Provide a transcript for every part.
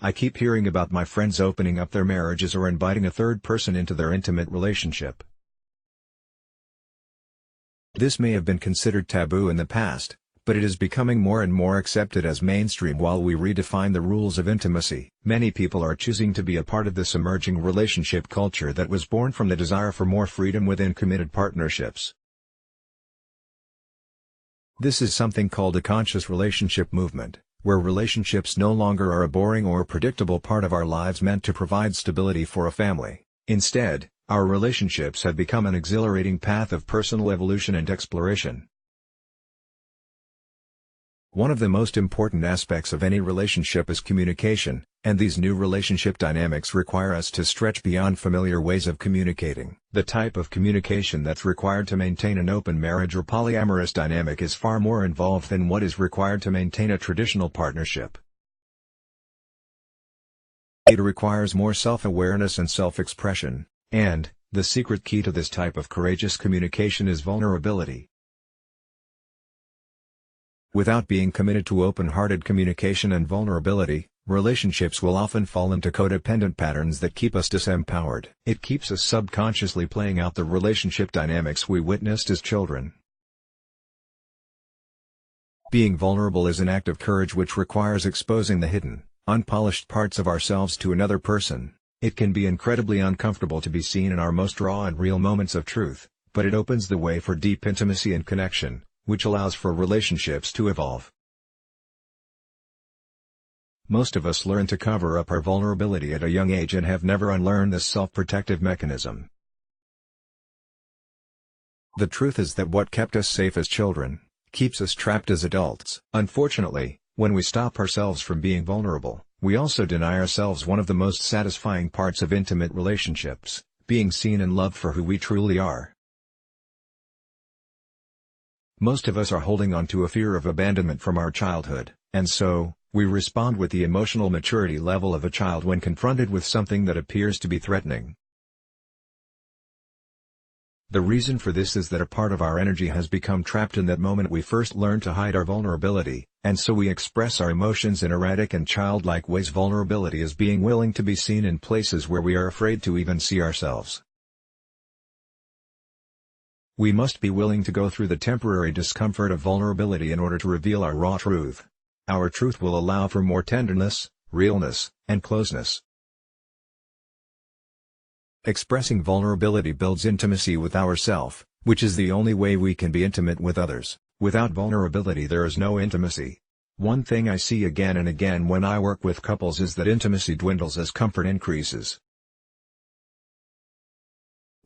I keep hearing about my friends opening up their marriages or inviting a third person into their intimate relationship. This may have been considered taboo in the past, but it is becoming more and more accepted as mainstream while we redefine the rules of intimacy. Many people are choosing to be a part of this emerging relationship culture that was born from the desire for more freedom within committed partnerships. This is something called a conscious relationship movement, where relationships no longer are a boring or predictable part of our lives meant to provide stability for a family. Instead, our relationships have become an exhilarating path of personal evolution and exploration. One of the most important aspects of any relationship is communication, and these new relationship dynamics require us to stretch beyond familiar ways of communicating. The type of communication that's required to maintain an open marriage or polyamorous dynamic is far more involved than what is required to maintain a traditional partnership. It requires more self-awareness and self-expression, and the secret key to this type of courageous communication is vulnerability. Without being committed to open-hearted communication and vulnerability, relationships will often fall into codependent patterns that keep us disempowered. It keeps us subconsciously playing out the relationship dynamics we witnessed as children. Being vulnerable is an act of courage which requires exposing the hidden, unpolished parts of ourselves to another person. It can be incredibly uncomfortable to be seen in our most raw and real moments of truth, but it opens the way for deep intimacy and connection, which allows for relationships to evolve. Most of us learn to cover up our vulnerability at a young age and have never unlearned this self-protective mechanism. The truth is that what kept us safe as children, keeps us trapped as adults. Unfortunately, when we stop ourselves from being vulnerable, we also deny ourselves one of the most satisfying parts of intimate relationships, being seen and loved for who we truly are. Most of us are holding on to a fear of abandonment from our childhood, and so, we respond with the emotional maturity level of a child when confronted with something that appears to be threatening. The reason for this is that a part of our energy has become trapped in that moment we first learned to hide our vulnerability, and so we express our emotions in erratic and childlike ways. Vulnerability is being willing to be seen in places where we are afraid to even see ourselves. We must be willing to go through the temporary discomfort of vulnerability in order to reveal our raw truth. Our truth will allow for more tenderness, realness, and closeness. Expressing vulnerability builds intimacy with ourself, which is the only way we can be intimate with others. Without vulnerability there is no intimacy. One thing I see again and again when I work with couples is that intimacy dwindles as comfort increases.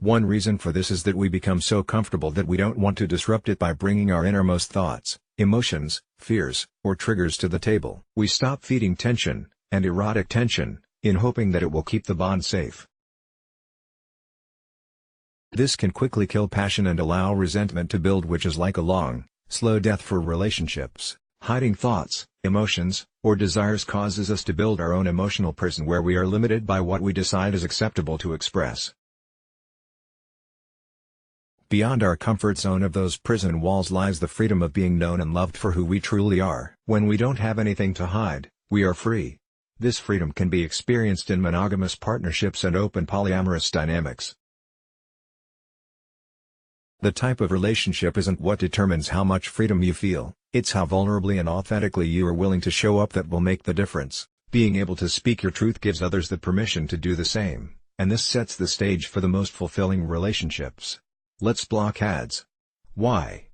One reason for this is that we become so comfortable that we don't want to disrupt it by bringing our innermost thoughts, emotions, fears, or triggers to the table. We stop feeding tension, and erotic tension, in hoping that it will keep the bond safe. This can quickly kill passion and allow resentment to build, which is like a long, slow death for relationships. Hiding thoughts, emotions, or desires causes us to build our own emotional prison where we are limited by what we decide is acceptable to express. Beyond our comfort zone of those prison walls lies the freedom of being known and loved for who we truly are. When we don't have anything to hide, we are free. This freedom can be experienced in monogamous partnerships and open polyamorous dynamics. The type of relationship isn't what determines how much freedom you feel, it's how vulnerably and authentically you are willing to show up that will make the difference. Being able to speak your truth gives others the permission to do the same, and this sets the stage for the most fulfilling relationships. Let's block ads. Why?